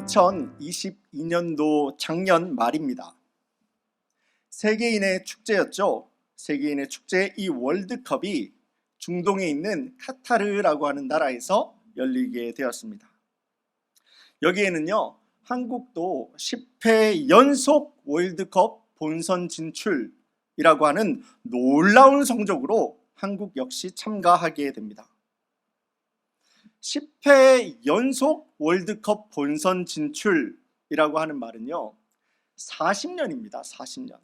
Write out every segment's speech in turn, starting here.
2022년도 작년 말입니다. 세계인의 축제였죠. 세계인의 축제, 이 월드컵이 중동에 있는 카타르라고 하는 나라에서 열리게 되었습니다. 여기에는요, 한국도 10회 연속 월드컵 본선 진출이라고 하는 놀라운 성적으로 한국 역시 참가하게 됩니다. 10회 연속 월드컵 본선 진출이라고 하는 말은요, 40년입니다. 40년.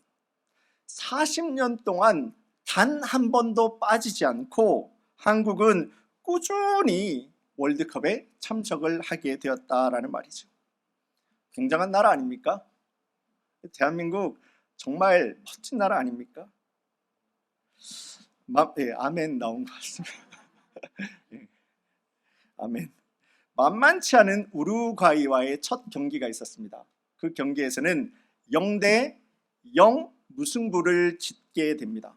40년 동안 단 한 번도 빠지지 않고 한국은 꾸준히 월드컵에 참석을 하게 되었다라는 말이죠. 굉장한 나라 아닙니까? 대한민국 정말 멋진 나라 아닙니까? 아멘 나온 것 같습니다. 예, 아멘. 만만치 않은 우루과이와의 첫 경기가 있었습니다. 그 경기에서는 0대0 무승부를 짓게 됩니다.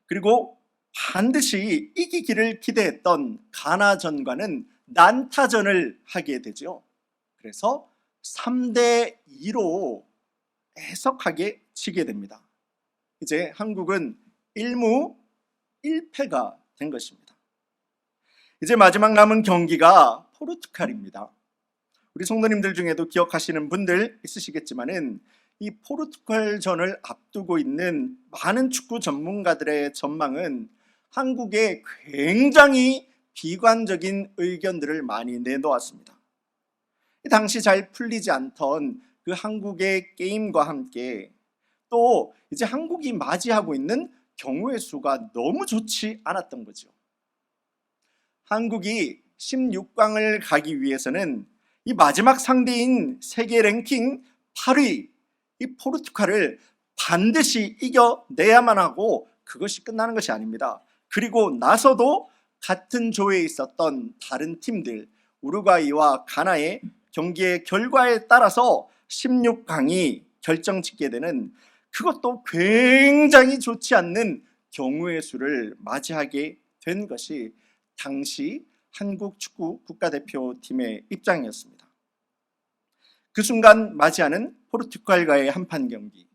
그리고 반드시 이기기를 기대했던 가나전과는 난타전을 하게 되죠. 그래서 3대2로 애석하게 지게 됩니다. 이제 한국은 1무 1패가 된 것입니다. 이제 마지막 남은 경기가 포르투갈입니다. 우리 성도님들 중에도 기억하시는 분들 있으시겠지만은 이 포르투갈전을 앞두고 있는 많은 축구 전문가들의 전망은 한국에 굉장히 비관적인 의견들을 많이 내놓았습니다. 당시 잘 풀리지 않던 그 한국의 게임과 함께 또 이제 한국이 맞이하고 있는 경우의 수가 너무 좋지 않았던 거죠. 한국이 16강을 가기 위해서는 이 마지막 상대인 세계 랭킹 8위 이 포르투갈을 반드시 이겨내야만 하고 그것이 끝나는 것이 아닙니다. 그리고 나서도 같은 조에 있었던 다른 팀들 우루과이와 가나의 경기의 결과에 따라서 16강이 결정짓게 되는 그것도 굉장히 좋지 않는 경우의 수를 맞이하게 된 것이 당시 한국 축구 국가대표팀의 입장이었습니다. 그 순간 맞이하는 포르투갈과의 한판 경기,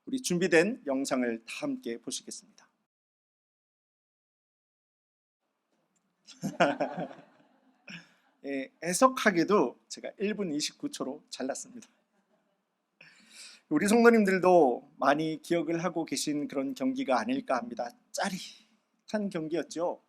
우리 준비된 영상을 다 함께 보시겠습니다. 애석하게도 제가 1분 29초로 잘랐습니다. 우리 성도님들도 많이 기억을 하고 계신 그런 경기가 아닐까 합니다. 짜릿한 경기였죠.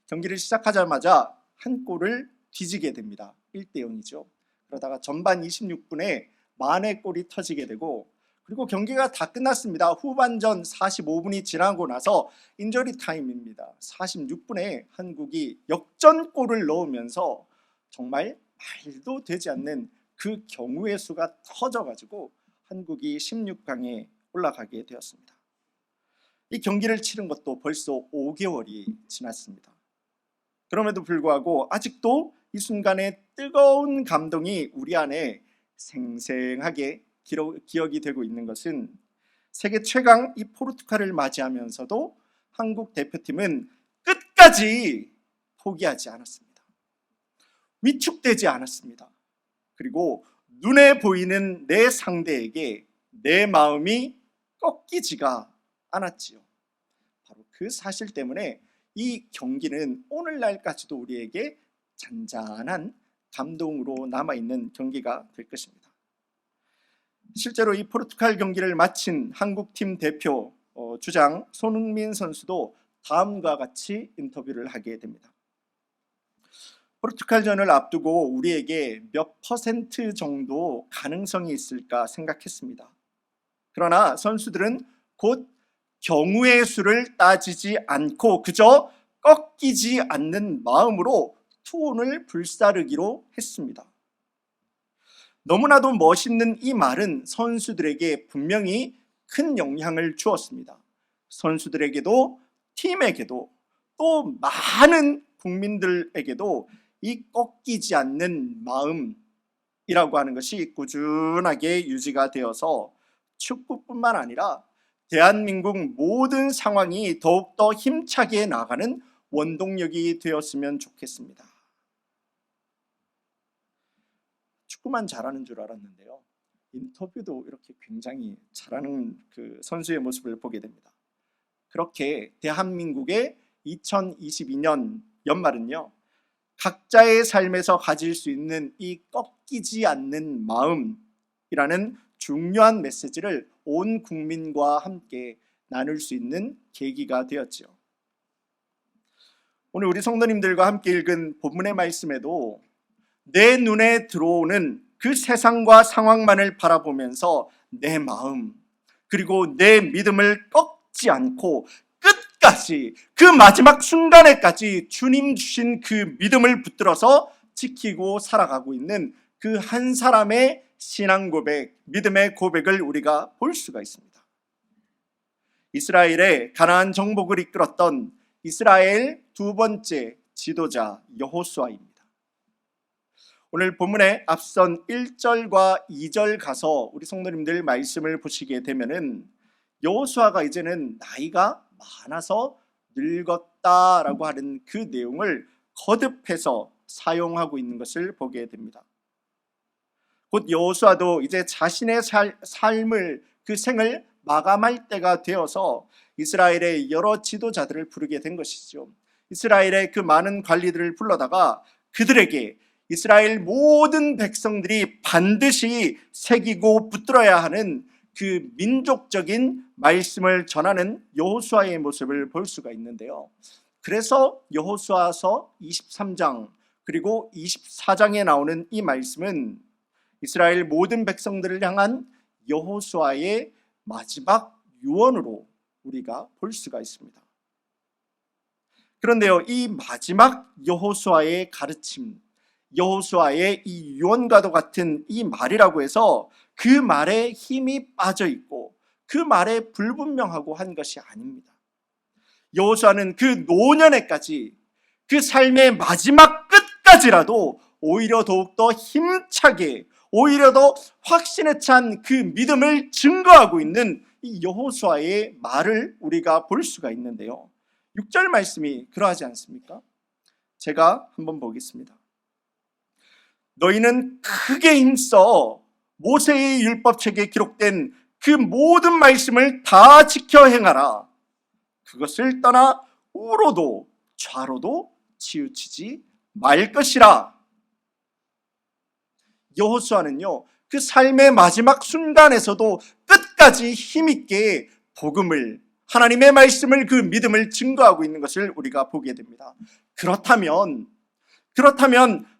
경기를 시작하자마자 한 골을 뒤지게 됩니다. 1대0이죠. 그러다가 전반 26분에 만의 골이 터지게 되고 그리고 경기가 다 끝났습니다. 후반전 45분이 지나고 나서 인저리 타임입니다. 46분에 한국이 역전골을 넣으면서 정말 말도 되지 않는 그 경우의 수가 터져가지고 한국이 16강에 올라가게 되었습니다. 이 경기를 치른 것도 벌써 5개월이 지났습니다. 그럼에도 불구하고 아직도 이 순간의 뜨거운 감동이 우리 안에 생생하게 기억이 되고 있는 것은 세계 최강 이 포르투갈을 맞이하면서도 한국 대표팀은 끝까지 포기하지 않았습니다. 위축되지 않았습니다. 그리고 눈에 보이는 내 상대에게 내 마음이 꺾이지가 않았지요. 바로 그 사실 때문에 이 경기는 오늘날까지도 우리에게 잔잔한 감동으로 남아있는 경기가 될 것입니다. 실제로 이 포르투갈 경기를 마친 한국팀 대표 주장 손흥민 선수도 다음과 같이 인터뷰를 하게 됩니다. 포르투갈전을 앞두고 우리에게 몇 퍼센트 정도 가능성이 있을까 생각했습니다. 그러나 선수들은 곧 경우의 수를 따지지 않고 그저 꺾이지 않는 마음으로 투혼을 불사르기로 했습니다. 너무나도 멋있는 이 말은 선수들에게 분명히 큰 영향을 주었습니다. 선수들에게도 팀에게도 또 많은 국민들에게도 이 꺾이지 않는 마음이라고 하는 것이 꾸준하게 유지가 되어서 축구뿐만 아니라 대한민국 모든 상황이 더욱더 힘차게 나가는 원동력이 되었으면 좋겠습니다. 축구만 잘하는 줄 알았는데요. 인터뷰도 이렇게 굉장히 잘하는 그 선수의 모습을 보게 됩니다. 그렇게 대한민국의 2022년 연말은요, 각자의 삶에서 가질 수 있는 이 꺾이지 않는 마음이라는 중요한 메시지를 온 국민과 함께 나눌 수 있는 계기가 되었죠. 오늘 우리 성도님들과 함께 읽은 본문의 말씀에도 내 눈에 들어오는 그 세상과 상황만을 바라보면서 내 마음 그리고 내 믿음을 꺾지 않고 끝까지 그 마지막 순간에까지 주님 주신 그 믿음을 붙들어서 지키고 살아가고 있는 그 한 사람의 신앙 고백, 믿음의 고백을 우리가 볼 수가 있습니다. 이스라엘의 가나안 정복을 이끌었던 이스라엘 두 번째 지도자 여호수아입니다. 오늘 본문에 앞선 1절과 2절 가서 우리 성도님들 말씀을 보시게 되면은 여호수아가 이제는 나이가 많아서 늙었다라고 하는 그 내용을 거듭해서 사용하고 있는 것을 보게 됩니다. 곧 여호수아도 이제 자신의 삶을 그 생을 마감할 때가 되어서 이스라엘의 여러 지도자들을 부르게 된 것이죠. 이스라엘의 그 많은 관리들을 불러다가 그들에게 이스라엘 모든 백성들이 반드시 새기고 붙들어야 하는 그 민족적인 말씀을 전하는 여호수아의 모습을 볼 수가 있는데요. 그래서 여호수아서 23장 그리고 24장에 나오는 이 말씀은 이스라엘 모든 백성들을 향한 여호수아의 마지막 유언으로 우리가 볼 수가 있습니다. 그런데요, 이 마지막 여호수아의 가르침, 여호수아의 이 유언과도 같은 이 말이라고 해서 그 말에 힘이 빠져 있고 그 말에 불분명하고 한 것이 아닙니다. 여호수아는 그 노년에까지 그 삶의 마지막 끝까지라도 오히려 더욱더 힘차게 오히려 더 확신에 찬 그 믿음을 증거하고 있는 이 여호수아의 말을 우리가 볼 수가 있는데요. 6절 말씀이 그러하지 않습니까? 제가 한번 보겠습니다. 너희는 크게 힘써 모세의 율법책에 기록된 그 모든 말씀을 다 지켜 행하라. 그것을 떠나 우로도 좌로도 치우치지 말 것이라. 여호수아는요, 그 삶의 마지막 순간에서도 끝까지 힘있게 복음을, 하나님의 말씀을, 그 믿음을 증거하고 있는 것을 우리가 보게 됩니다. 그렇다면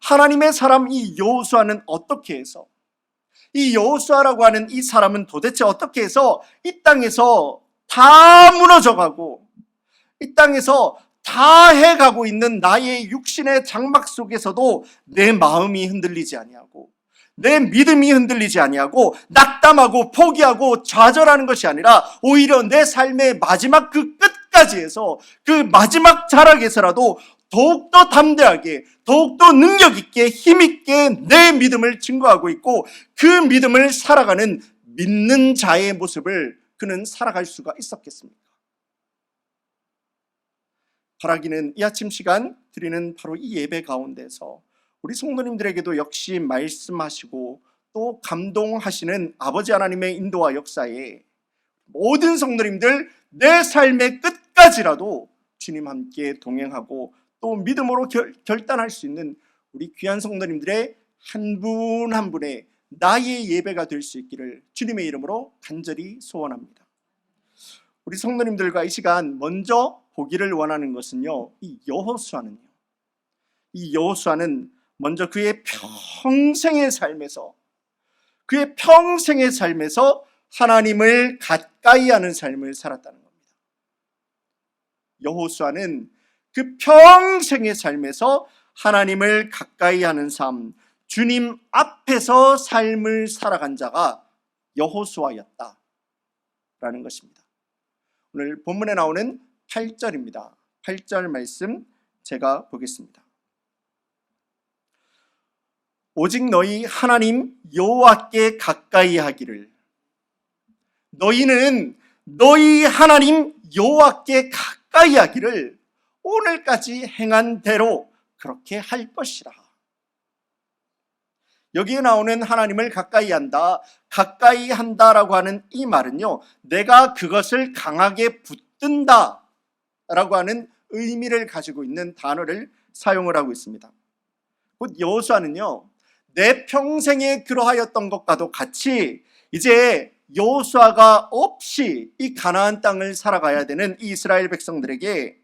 하나님의 사람 이 여호수아는 어떻게 해서, 이 여호수아라고 하는 이 사람은 도대체 어떻게 해서 이 땅에서 다 무너져가고 이 땅에서 다 해가고 있는 나의 육신의 장막 속에서도 내 마음이 흔들리지 아니하고 내 믿음이 흔들리지 아니하고 낙담하고 포기하고 좌절하는 것이 아니라 오히려 내 삶의 마지막 그 끝까지에서 그 마지막 자락에서라도 더욱더 담대하게 더욱더 능력있게 힘있게 내 믿음을 증거하고 있고 그 믿음을 살아가는 믿는 자의 모습을 그는 살아갈 수가 있었겠습니까? 바라기는 이 아침 시간 드리는 바로 이 예배 가운데서 우리 성도님들에게도 역시 말씀하시고 또 감동하시는 아버지 하나님의 인도와 역사에 모든 성도님들 내 삶의 끝까지라도 주님 함께 동행하고 또 믿음으로 결단할 수 있는 우리 귀한 성도님들의 한 분 한 분의 나의 예배가 될 수 있기를 주님의 이름으로 간절히 소원합니다. 우리 성도님들과 이 시간 먼저 보기를 원하는 것은요, 이 여호수아는 먼저 그의 평생의 삶에서 하나님을 가까이 하는 삶을 살았다는 겁니다. 여호수아는 그 평생의 삶에서 하나님을 가까이 하는 삶, 주님 앞에서 삶을 살아간 자가 여호수아였다라는 것입니다. 오늘 본문에 나오는 8절입니다. 8절 말씀 제가 보겠습니다. 오직 너희 하나님 여호와께 가까이 하기를, 너희는 너희 하나님 여호와께 가까이 하기를 오늘까지 행한 대로 그렇게 할 것이라. 여기에 나오는 하나님을 가까이 한다, 가까이 한다라고 하는 이 말은요, 내가 그것을 강하게 붙든다 라고 하는 의미를 가지고 있는 단어를 사용을 하고 있습니다. 곧 여호수아는요, 내 평생에 그러하였던 것과도 같이 이제 여호수아가 없이 이 가나안 땅을 살아가야 되는 이 이스라엘 백성들에게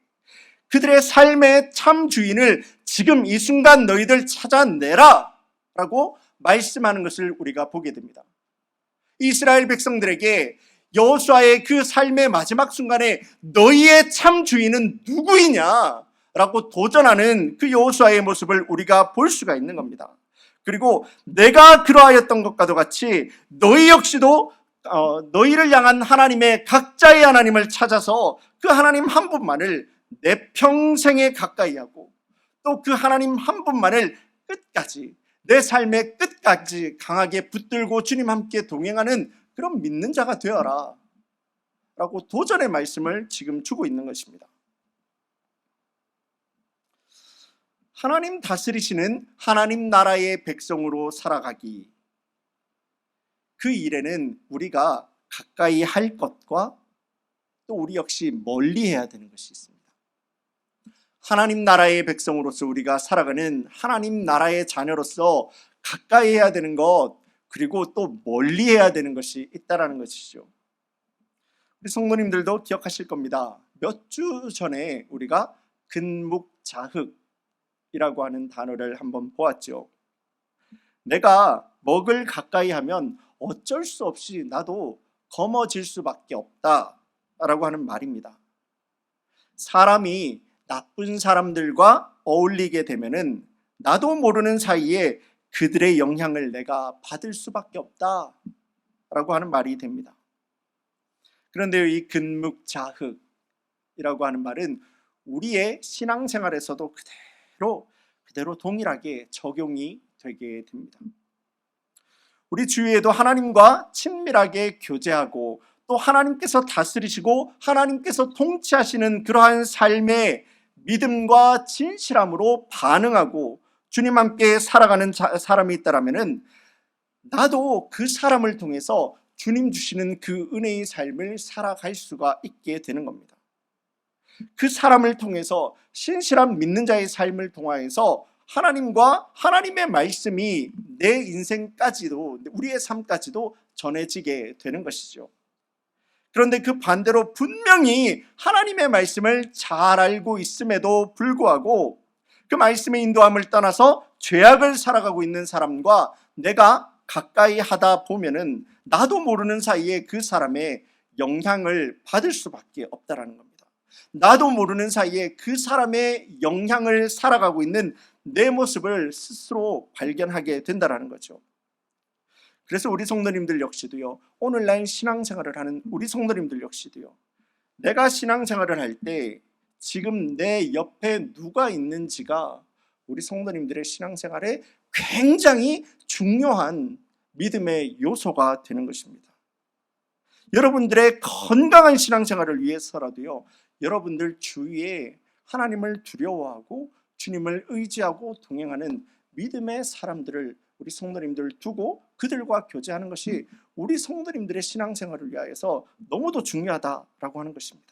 그들의 삶의 참 주인을 지금 이 순간 너희들 찾아내라 라고 말씀하는 것을 우리가 보게 됩니다. 이스라엘 백성들에게 여호수아의 그 삶의 마지막 순간에 너희의 참 주인은 누구이냐 라고 도전하는 그 여호수아의 모습을 우리가 볼 수가 있는 겁니다. 그리고 내가 그러하였던 것과도 같이 너희 역시도 너희를 향한 하나님의 각자의 하나님을 찾아서 그 하나님 한 분만을 내 평생에 가까이 하고 또 그 하나님 한 분만을 끝까지 내 삶의 끝까지 강하게 붙들고 주님 함께 동행하는 그런 믿는 자가 되어라 라고 도전의 말씀을 지금 주고 있는 것입니다. 하나님 다스리시는 하나님 나라의 백성으로 살아가기, 그 일에는 우리가 가까이 할 것과 또 우리 역시 멀리 해야 되는 것이 있습니다. 하나님 나라의 백성으로서 우리가 살아가는 하나님 나라의 자녀로서 가까이 해야 되는 것, 그리고 또 멀리 해야 되는 것이 있다라는 것이죠. 우리 성도님들도 기억하실 겁니다. 몇 주 전에 우리가 근묵자흑이라고 하는 단어를 한번 보았죠. 내가 먹을 가까이 하면 어쩔 수 없이 나도 검어질 수밖에 없다라고 하는 말입니다. 사람이 나쁜 사람들과 어울리게 되면은 나도 모르는 사이에 그들의 영향을 내가 받을 수밖에 없다라고 하는 말이 됩니다. 그런데 이 근묵자흑이라고 하는 말은 우리의 신앙생활에서도 그대로 동일하게 적용이 되게 됩니다. 우리 주위에도 하나님과 친밀하게 교제하고 또 하나님께서 다스리시고 하나님께서 통치하시는 그러한 삶의 믿음과 진실함으로 반응하고 주님 함께 살아가는 사람이 있다라면은 나도 그 사람을 통해서 주님 주시는 그 은혜의 삶을 살아갈 수가 있게 되는 겁니다. 그 사람을 통해서 신실한 믿는 자의 삶을 통하여서 하나님과 하나님의 말씀이 내 인생까지도, 우리의 삶까지도 전해지게 되는 것이죠. 그런데 그 반대로 분명히 하나님의 말씀을 잘 알고 있음에도 불구하고 그 말씀의 인도함을 떠나서 죄악을 살아가고 있는 사람과 내가 가까이 하다 보면은 나도 모르는 사이에 그 사람의 영향을 받을 수밖에 없다라는 겁니다. 나도 모르는 사이에 그 사람의 영향을 살아가고 있는 내 모습을 스스로 발견하게 된다는 거죠. 그래서 우리 성도님들 역시도요, 오늘날 신앙생활을 하는 우리 성도님들 역시도요, 내가 신앙생활을 할 때 지금 내 옆에 누가 있는지가 우리 성도님들의 신앙생활에 굉장히 중요한 믿음의 요소가 되는 것입니다. 여러분들의 건강한 신앙생활을 위해서라도요, 여러분들 주위에 하나님을 두려워하고 주님을 의지하고 동행하는 믿음의 사람들을 우리 성도님들 두고 그들과 교제하는 것이 우리 성도님들의 신앙생활을 위하여서 너무도 중요하다라고 하는 것입니다.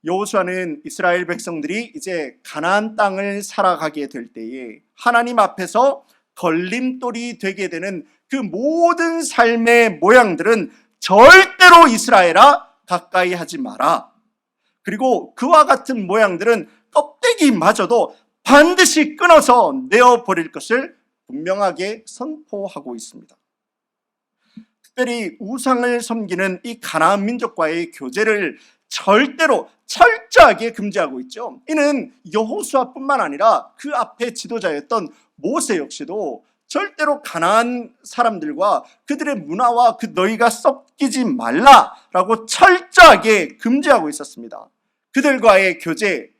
여호수아는 이스라엘 백성들이 이제 가나안 땅을 살아가게 될 때에 하나님 앞에서 걸림돌이 되게 되는 그 모든 삶의 모양들은 절대로 이스라엘아 가까이 하지 마라. 그리고 그와 같은 모양들은 껍데기마저도 반드시 끊어서 내어버릴 것을 분명하게 선포하고 있습니다. 특별히 우상을 섬기는 이 가나안 민족과의 교제를 절대로 철저하게 금지하고 있죠. 이는 여호수아뿐만 아니라 그 앞에 지도자였던 모세 역시도 절대로 가나안 사람들과 그들의 문화와 그 너희가 섞이지 말라라고 철저하게 금지하고 있었습니다. 그들과의 교제,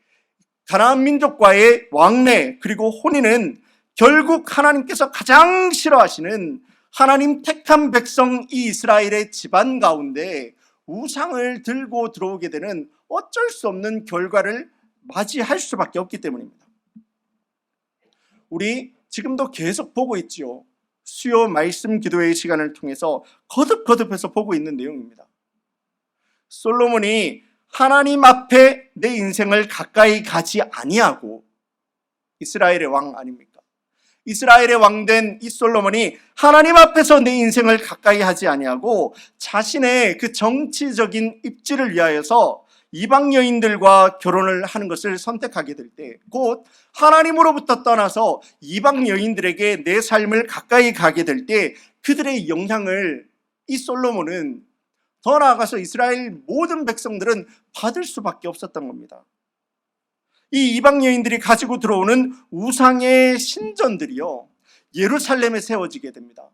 가나안 민족과의 왕래 그리고 혼인은 결국 하나님께서 가장 싫어하시는 하나님 택한 백성 이 이스라엘의 집안 가운데 우상을 들고 들어오게 되는 어쩔 수 없는 결과를 맞이할 수밖에 없기 때문입니다. 우리 지금도 계속 보고 있지요. 수요 말씀 기도의 시간을 통해서 거듭거듭해서 보고 있는 내용입니다. 솔로몬이 하나님 앞에 내 인생을 가까이 가지 아니하고, 이스라엘의 왕 아닙니까? 이스라엘의 왕된 이 솔로몬이 하나님 앞에서 내 인생을 가까이 하지 아니하고 자신의 그 정치적인 입지를 위하여서 이방 여인들과 결혼을 하는 것을 선택하게 될 때, 곧 하나님으로부터 떠나서 이방 여인들에게 내 삶을 가까이 가게 될 때 그들의 영향을 이 솔로몬은, 더 나아가서 이스라엘 모든 백성들은 받을 수밖에 없었던 겁니다. 이 이방 여인들이 가지고 들어오는 우상의 신전들이요, 예루살렘에 세워지게 됩니다.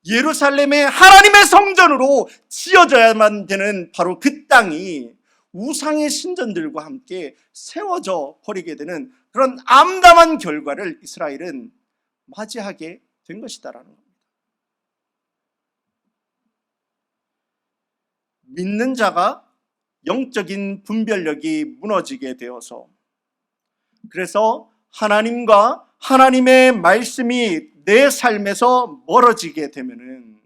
예루살렘의 하나님의 성전으로 지어져야만 되는 바로 그 땅이 우상의 신전들과 함께 세워져 버리게 되는 그런 암담한 결과를 이스라엘은 맞이하게 된 것이다라는 겁니다. 믿는 자가 영적인 분별력이 무너지게 되어서, 그래서 하나님과 하나님의 말씀이 내 삶에서 멀어지게 되면은,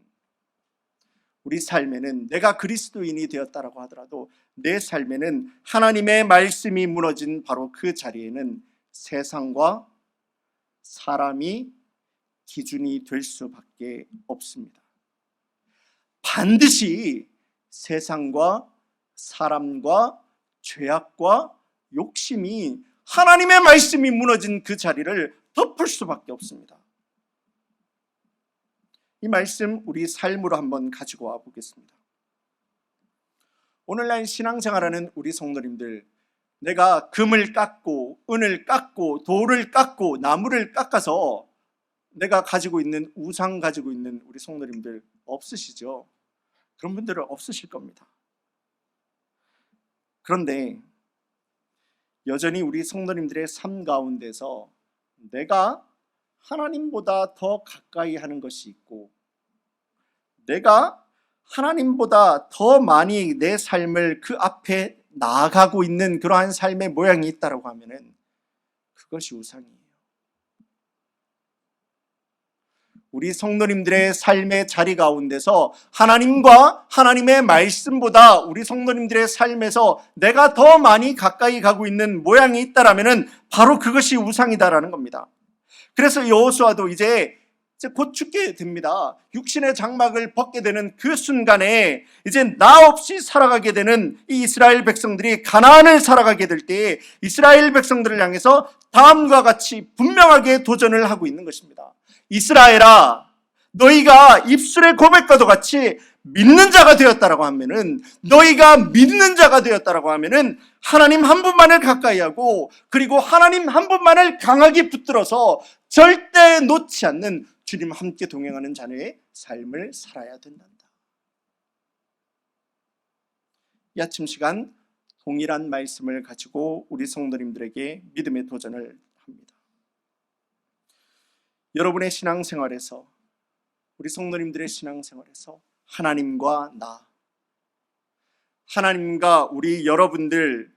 우리 삶에는, 내가 그리스도인이 되었다라고 하더라도 내 삶에는 하나님의 말씀이 무너진 바로 그 자리에는 세상과 사람이 기준이 될 수밖에 없습니다. 반드시 세상과 사람과 죄악과 욕심이 하나님의 말씀이 무너진 그 자리를 덮을 수밖에 없습니다. 이 말씀 우리 삶으로 한번 가지고 와 보겠습니다. 오늘날 신앙생활하는 우리 성도님들, 내가 금을 깎고 은을 깎고 돌을 깎고 나무를 깎아서 내가 가지고 있는 우상 가지고 있는 우리 성도님들 없으시죠? 그런 분들은 없으실 겁니다. 그런데 여전히 우리 성도님들의 삶 가운데서 내가 하나님보다 더 가까이 하는 것이 있고, 내가 하나님보다 더 많이 내 삶을 그 앞에 나아가고 있는 그러한 삶의 모양이 있다고 하면은 그것이 우상이에요. 우리 성도님들의 삶의 자리 가운데서 하나님과 하나님의 말씀보다 우리 성도님들의 삶에서 내가 더 많이 가까이 가고 있는 모양이 있다라면은 바로 그것이 우상이다라는 겁니다. 그래서 여호수아도 이제 곧 죽게 됩니다. 육신의 장막을 벗게 되는 그 순간에 이제 나 없이 살아가게 되는 이 이스라엘 백성들이 가나안을 살아가게 될 때 이스라엘 백성들을 향해서 다음과 같이 분명하게 도전을 하고 있는 것입니다. 이스라엘아, 너희가 입술의 고백과도 같이 믿는 자가 되었다라고 하면은, 너희가 믿는 자가 되었다라고 하면은 하나님 한 분만을 가까이 하고, 그리고 하나님 한 분만을 강하게 붙들어서 절대 놓지 않는 주님 함께 동행하는 자녀의 삶을 살아야 된단다. 이 아침 시간 동일한 말씀을 가지고 우리 성도님들에게 믿음의 도전을 합니다. 여러분의 신앙생활에서, 우리 성도님들의 신앙생활에서 하나님과 나, 하나님과 우리 여러분들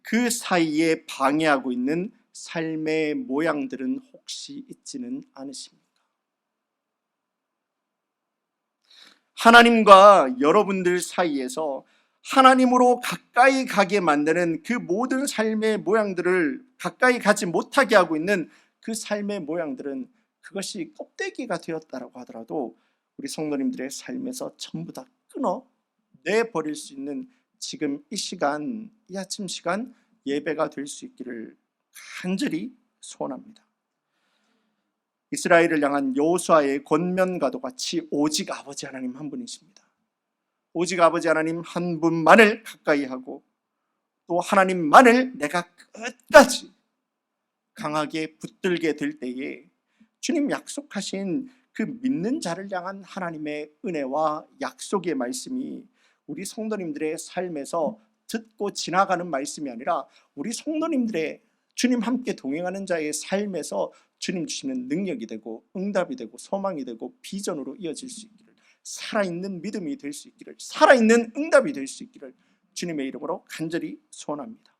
그 사이에 방해하고 있는 삶의 모양들은 혹시 있지는 않으십니까? 하나님과 여러분들 사이에서 하나님으로 가까이 가게 만드는 그 모든 삶의 모양들을 가까이 가지 못하게 하고 있는 그 삶의 모양들은 그것이 껍데기가 되었다라고 하더라도 우리 성도님들의 삶에서 전부 다 끊어내버릴 수 있는 지금 이 시간, 이 아침 시간 예배가 될 수 있기를 간절히 소원합니다. 이스라엘을 향한 여호수아의 권면과도 같이 오직 아버지 하나님 한 분이십니다. 오직 아버지 하나님 한 분만을 가까이 하고 또 하나님만을 내가 끝까지 강하게 붙들게 될 때에 주님 약속하신 그 믿는 자를 향한 하나님의 은혜와 약속의 말씀이 우리 성도님들의 삶에서 듣고 지나가는 말씀이 아니라 우리 성도님들의 주님 함께 동행하는 자의 삶에서 주님 주시는 능력이 되고 응답이 되고 소망이 되고 비전으로 이어질 수 있기를, 살아있는 믿음이 될 수 있기를, 살아있는 응답이 될 수 있기를 주님의 이름으로 간절히 소원합니다.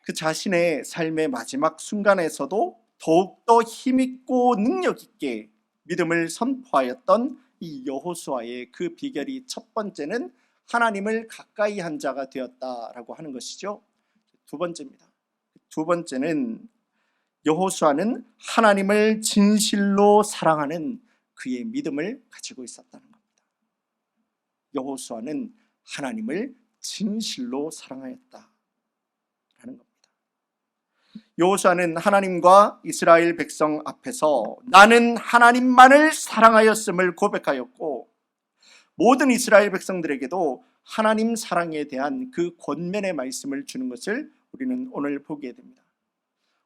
그 자신의 삶의 마지막 순간에서도 더욱더 힘있고 능력있게 믿음을 선포하였던 이 여호수아의 그 비결이, 첫 번째는 하나님을 가까이 한 자가 되었다라고 하는 것이죠. 두 번째입니다. 두 번째는 여호수아는 하나님을 진실로 사랑하는 그의 믿음을 가지고 있었다는 겁니다. 여호수아는 하나님을 진실로 사랑하였다라는 겁니다. 여호수아는 하나님과 이스라엘 백성 앞에서 나는 하나님만을 사랑하였음을 고백하였고, 모든 이스라엘 백성들에게도 하나님 사랑에 대한 그 권면의 말씀을 주는 것을 우리는 오늘 보게 됩니다.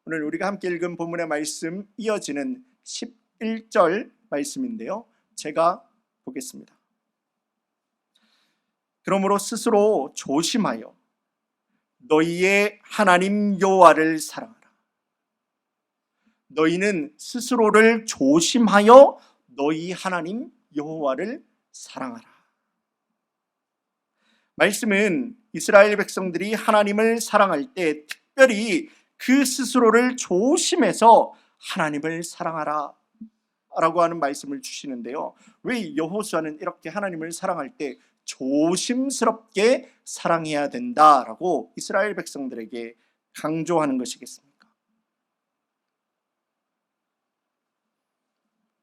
오늘 우리가 함께 읽은 본문의 말씀 이어지는 11절 말씀인데요, 제가 보겠습니다. 그러므로 스스로 조심하여 너희의 하나님 여호와를 사랑하라. 너희는 스스로를 조심하여 너희 하나님 여호와를 사랑하라. 말씀은 이스라엘 백성들이 하나님을 사랑할 때 특별히 그 스스로를 조심해서 하나님을 사랑하라 라고 하는 말씀을 주시는데요, 왜 여호수아는 이렇게 하나님을 사랑할 때 조심스럽게 사랑해야 된다라고 이스라엘 백성들에게 강조하는 것이겠습니까?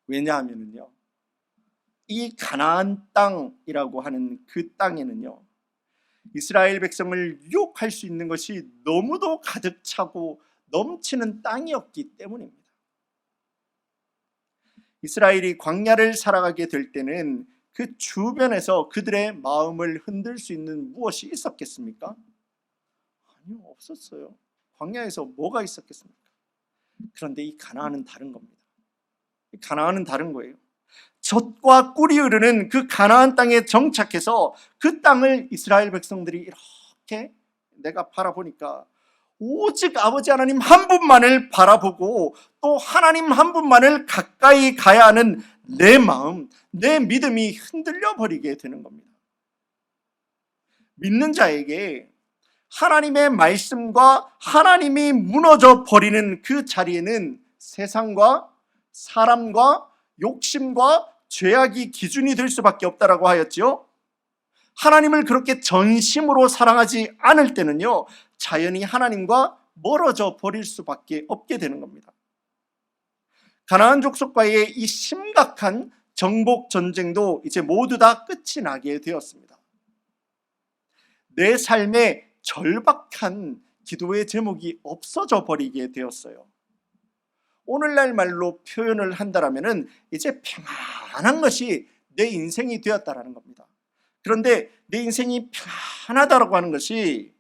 왜냐하면요, 이 가나안 땅이라고 하는 그 땅에는요, 이스라엘 백성을 유혹할 수 있는 것이 너무도 가득 차고 넘치는 땅이었기 때문입니다. 이스라엘이 광야를 살아가게 될 때는 그 주변에서 그들의 마음을 흔들 수 있는 무엇이 있었겠습니까? 아니요, 없었어요. 광야에서 뭐가 있었겠습니까? 그런데 이 가나안은 다른 겁니다. 이 가나안은 다른 거예요. 젖과 꿀이 흐르는 그 가나안 땅에 정착해서 그 땅을 이스라엘 백성들이 이렇게 내가 바라보니까 오직 아버지 하나님 한 분만을 바라보고 또 하나님 한 분만을 가까이 가야 하는 내 마음, 내 믿음이 흔들려 버리게 되는 겁니다. 믿는 자에게 하나님의 말씀과 하나님이 무너져 버리는 그 자리에는 세상과 사람과 욕심과 죄악이 기준이 될 수밖에 없다라고 하였지요. 하나님을 그렇게 전심으로 사랑하지 않을 때는요, 자연히 하나님과 멀어져 버릴 수밖에 없게 되는 겁니다. 가나안 족속과의 이 심각한 정복 전쟁도 이제 모두 다 끝이 나게 되었습니다. 내 삶에 절박한 기도의 제목이 없어져 버리게 되었어요. 오늘날 말로 표현을 한다라면은 이제 평안한 것이 내 인생이 되었다라는 겁니다. 그런데 내 인생이 평안하다라고 하는 것이,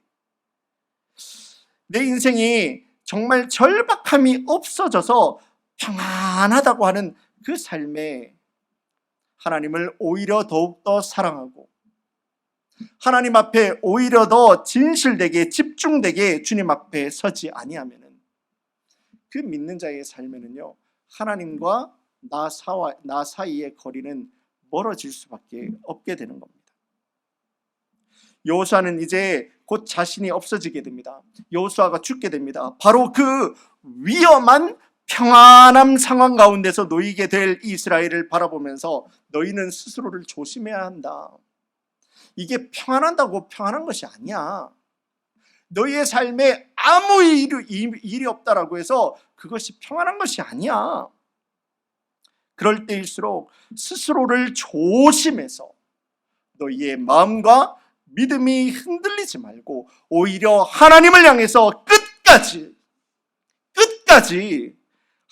내 인생이 정말 절박함이 없어져서 평안하다고 하는 그 삶에 하나님을 오히려 더욱더 사랑하고 하나님 앞에 오히려 더 진실되게 집중되게 주님 앞에 서지 아니하면은 그 믿는 자의 삶에는요, 하나님과 나 사이의 거리는 멀어질 수밖에 없게 되는 겁니다. 여호수아는 이제 곧 자신이 없어지게 됩니다. 여호수아가 죽게 됩니다. 바로 그 위험한 평안한 상황 가운데서 놓이게 될 이스라엘을 바라보면서 너희는 스스로를 조심해야 한다. 이게 평안한다고 평안한 것이 아니야. 너희의 삶에 아무 일이 없다라고 해서 그것이 평안한 것이 아니야. 그럴 때일수록 스스로를 조심해서 너희의 마음과 믿음이 흔들리지 말고 오히려 하나님을 향해서 끝까지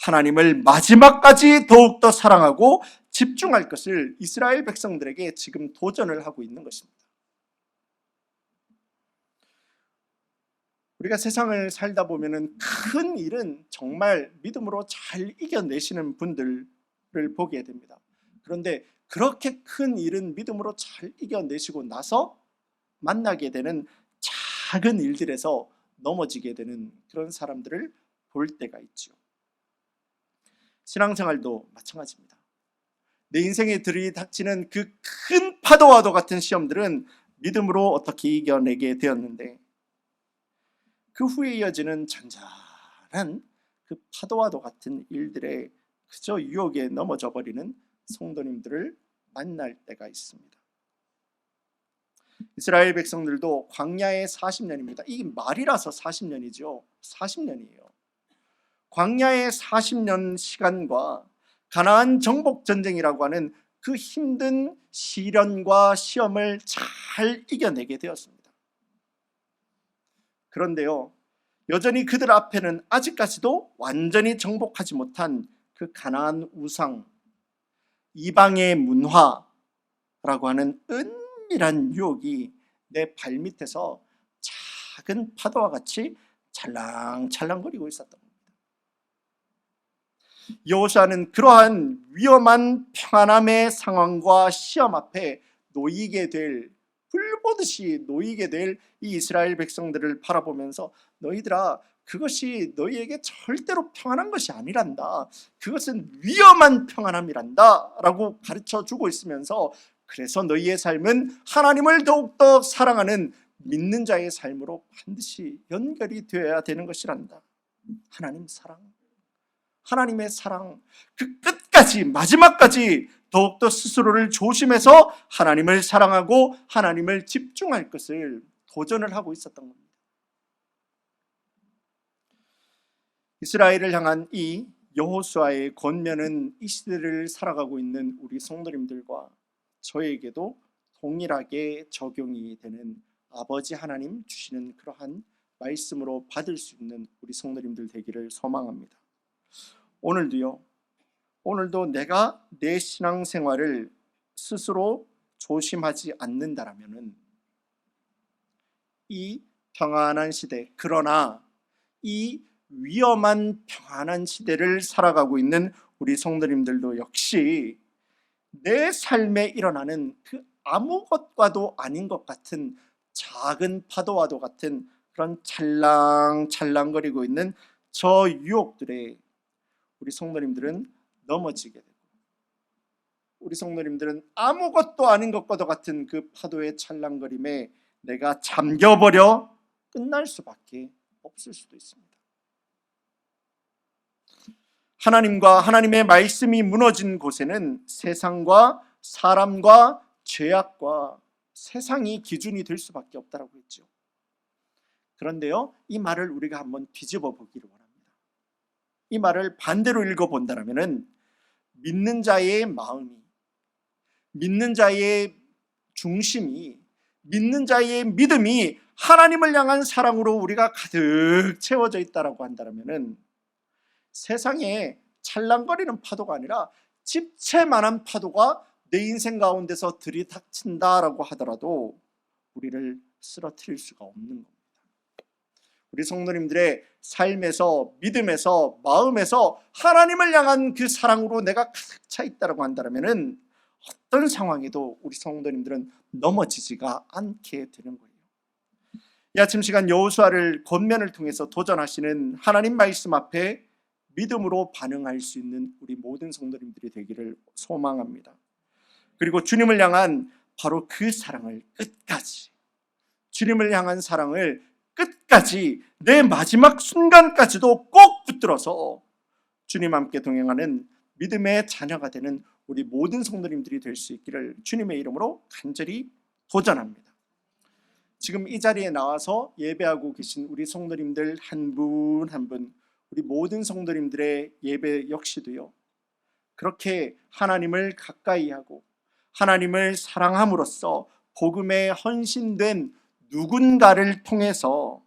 하나님을 마지막까지 더욱더 사랑하고 집중할 것을 이스라엘 백성들에게 지금 도전을 하고 있는 것입니다. 우리가 세상을 살다 보면은 큰 일은 정말 믿음으로 잘 이겨내시는 분들을 보게 됩니다. 그런데 그렇게 큰 일은 믿음으로 잘 이겨내시고 나서 만나게 되는 작은 일들에서 넘어지게 되는 그런 사람들을 볼 때가 있죠. 신앙생활도 마찬가지입니다. 내 인생에 들이닥치는 그 큰 파도와도 같은 시험들은 믿음으로 어떻게 이겨내게 되었는데, 그 후에 이어지는 잔잔한 그 파도와도 같은 일들에 그저 유혹에 넘어져 버리는 성도님들을 만날 때가 있습니다. 이스라엘 백성들도 광야의 40년입니다. 이게 말이라서 40년이죠. 40년이에요. 광야의 40년 시간과 가나안 정복 전쟁이라고 하는 그 힘든 시련과 시험을 잘 이겨내게 되었습니다. 그런데요, 여전히 그들 앞에는 아직까지도 완전히 정복하지 못한 그 가나안 우상, 이방의 문화라고 하는 은밀한 유혹이 내 발밑에서 작은 파도와 같이 찰랑찰랑거리고 있었던 겁니다. 여호수아는 그러한 위험한 평안함의 상황과 시험 앞에 불보듯이 놓이게 될 이 이스라엘 백성들을 바라보면서 너희들아, 그것이 너희에게 절대로 평안한 것이 아니란다. 그것은 위험한 평안함이란다 라고 가르쳐주고 있으면서, 그래서 너희의 삶은 하나님을 더욱더 사랑하는 믿는 자의 삶으로 반드시 연결이 되어야 되는 것이란다. 하나님의 사랑, 그 끝까지 마지막까지 더욱더 스스로를 조심해서 하나님을 사랑하고 하나님을 집중할 것을 도전을 하고 있었던 겁니다. 이스라엘을 향한 이 여호수아의 권면은 이 시대를 살아가고 있는 우리 성도님들과 저에게도 동일하게 적용이 되는 아버지 하나님 주시는 그러한 말씀으로 받을 수 있는 우리 성도님들 되기를 소망합니다. 오늘도 내가 내 신앙생활을 스스로 조심하지 않는다라면은 이 평안한 시대, 그러나 이 위험한 평안한 시대를 살아가고 있는 우리 성도님들도 역시 내 삶에 일어나는 그 아무것과도 아닌 것 같은 작은 파도와도 같은 그런 찰랑찰랑거리고 있는 저 유혹들에 우리 성도님들은 넘어지게 되고, 우리 성도님들은 아무것도 아닌 것과도 같은 그 파도의 찰랑거림에 내가 잠겨버려 끝날 수밖에 없을 수도 있습니다. 하나님과 하나님의 말씀이 무너진 곳에는 세상과 사람과 죄악과 세상이 기준이 될 수밖에 없다고 했죠. 그런데요, 이 말을 우리가 한번 뒤집어 보기를 원합니다. 이 말을 반대로 읽어본다면 믿는 자의 마음이, 믿는 자의 중심이, 믿는 자의 믿음이 하나님을 향한 사랑으로 우리가 가득 채워져 있다고 한다면 세상에 찰랑거리는 파도가 아니라 집채만한 파도가 내 인생 가운데서 들이닥친다라고 하더라도 우리를 쓰러뜨릴 수가 없는 겁니다. 우리 성도님들의 삶에서, 믿음에서, 마음에서 하나님을 향한 그 사랑으로 내가 가득 차 있다고 한다면 어떤 상황에도 우리 성도님들은 넘어지지가 않게 되는 거예요. 이 아침 시간 여호수아를 권면을 통해서 도전하시는 하나님 말씀 앞에 믿음으로 반응할 수 있는 우리 모든 성도님들이 되기를 소망합니다. 그리고 주님을 향한 바로 그 사랑을 끝까지, 주님을 향한 사랑을 끝까지 내 마지막 순간까지도 꼭 붙들어서 주님 함께 동행하는 믿음의 자녀가 되는 우리 모든 성도님들이 될 수 있기를 주님의 이름으로 간절히 도전합니다. 지금 이 자리에 나와서 예배하고 계신 우리 성도님들 한 분 한 분, 우리 모든 성도님들의 예배 역시도요, 그렇게 하나님을 가까이 하고 하나님을 사랑함으로써 복음에 헌신된 누군가를 통해서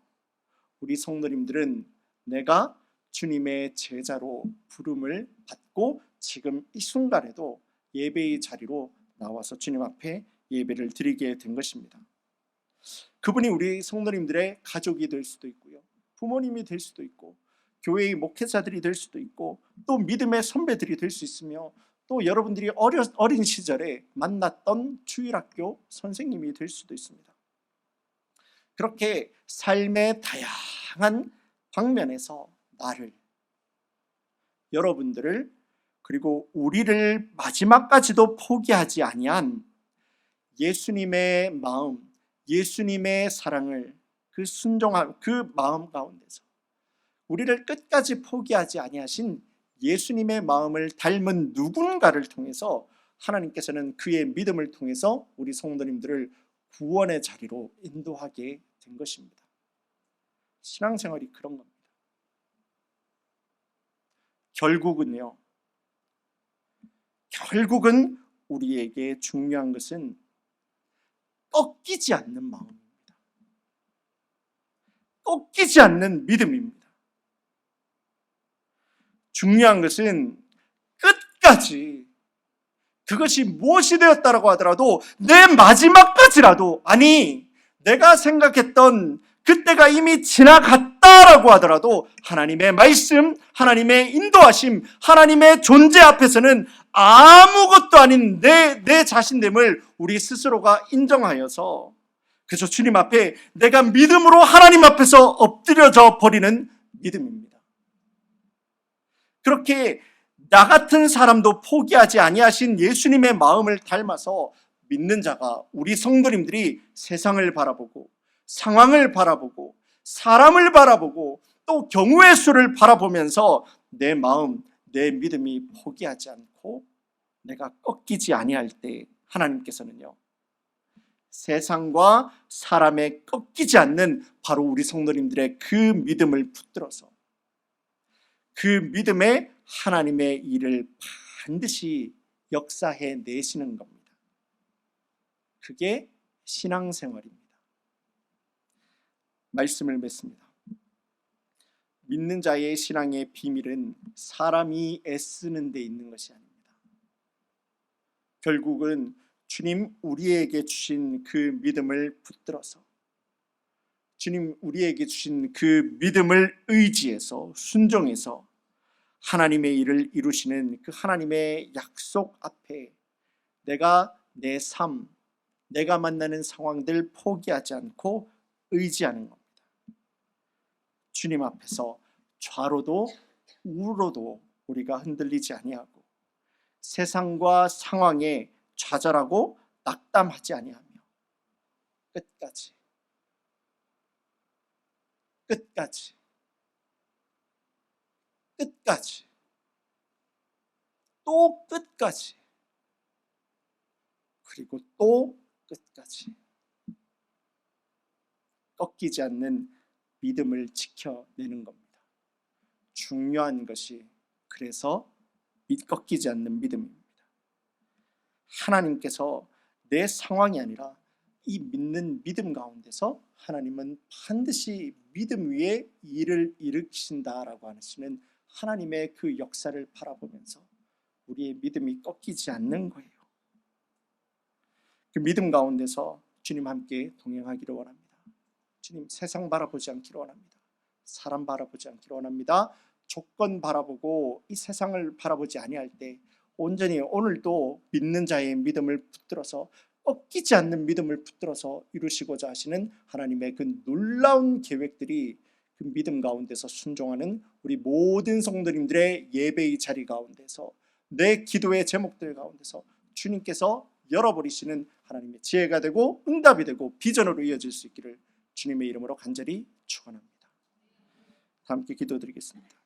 우리 성도님들은 내가 주님의 제자로 부름을 받고 지금 이 순간에도 예배의 자리로 나와서 주님 앞에 예배를 드리게 된 것입니다. 그분이 우리 성도님들의 가족이 될 수도 있고요, 부모님이 될 수도 있고, 교회의 목회자들이 될 수도 있고, 또 믿음의 선배들이 될 수 있으며, 또 여러분들이 어린 시절에 만났던 주일학교 선생님이 될 수도 있습니다. 그렇게 삶의 다양한 방면에서 나를, 여러분들을, 그리고 우리를 마지막까지도 포기하지 아니한 예수님의 마음, 예수님의 사랑을, 그 순종함, 그 마음 가운데서 우리를 끝까지 포기하지 아니하신 예수님의 마음을 닮은 누군가를 통해서 하나님께서는 그의 믿음을 통해서 우리 성도님들을 구원의 자리로 인도하게 된 것입니다. 신앙생활이 그런 겁니다. 결국은 우리에게 중요한 것은 꺾이지 않는 마음입니다. 꺾이지 않는 믿음입니다. 중요한 것은 끝까지, 그것이 무엇이 되었다라고 하더라도 내 마지막까지라도, 아니 내가 생각했던 그때가 이미 지나갔다라고 하더라도 하나님의 말씀, 하나님의 인도하심, 하나님의 존재 앞에서는 아무것도 아닌 내 자신됨을 우리 스스로가 인정하여서 그저 주님 앞에 내가 믿음으로 하나님 앞에서 엎드려져 버리는 믿음입니다. 그렇게 나 같은 사람도 포기하지 아니하신 예수님의 마음을 닮아서 믿는 자가, 우리 성도님들이 세상을 바라보고 상황을 바라보고 사람을 바라보고 또 경우의 수를 바라보면서 내 마음, 내 믿음이 포기하지 않고 내가 꺾이지 아니할 때 하나님께서는요, 세상과 사람에 꺾이지 않는 바로 우리 성도님들의 그 믿음을 붙들어서 그 믿음에 하나님의 일을 반드시 역사해 내시는 겁니다. 그게 신앙생활입니다. 말씀을 맺습니다. 믿는 자의 신앙의 비밀은 사람이 애쓰는 데 있는 것이 아닙니다. 결국은 주님 우리에게 주신 그 믿음을 붙들어서, 주님 우리에게 주신 그 믿음을 의지해서 순종해서 하나님의 일을 이루시는 그 하나님의 약속 앞에 내가 내 삶, 내가 만나는 상황들 포기하지 않고 의지하는 겁니다. 주님 앞에서 좌로도 우로도 우리가 흔들리지 아니하고 세상과 상황에 좌절하고 낙담하지 아니하며 끝까지 또 끝까지 그리고 또 끝까지 꺾이지 않는 믿음을 지켜내는 겁니다. 중요한 것이 그래서 꺾이지 않는 믿음입니다. 하나님께서 내 상황이 아니라 이 믿는 믿음 가운데서 하나님은 반드시 믿음 위에 일을 일으키신다라고 하시는 하나님의 그 역사를 바라보면서 우리의 믿음이 꺾이지 않는 거예요. 그 믿음 가운데서 주님 함께 동행하기를 원합니다. 주님 세상 바라보지 않기를 원합니다. 사람 바라보지 않기를 원합니다. 조건 바라보고 이 세상을 바라보지 아니할 때 온전히 오늘도 믿는 자의 믿음을 붙들어서 꺾이지 않는 믿음을 붙들어서 이루시고자 하시는 하나님의 그 놀라운 계획들이 그 믿음 가운데서 순종하는 우리 모든 성도님들의 예배의 자리 가운데서 내 기도의 제목들 가운데서 주님께서 열어버리시는 하나님의 지혜가 되고 응답이 되고 비전으로 이어질 수 있기를 주님의 이름으로 간절히 축원합니다. 함께 기도드리겠습니다.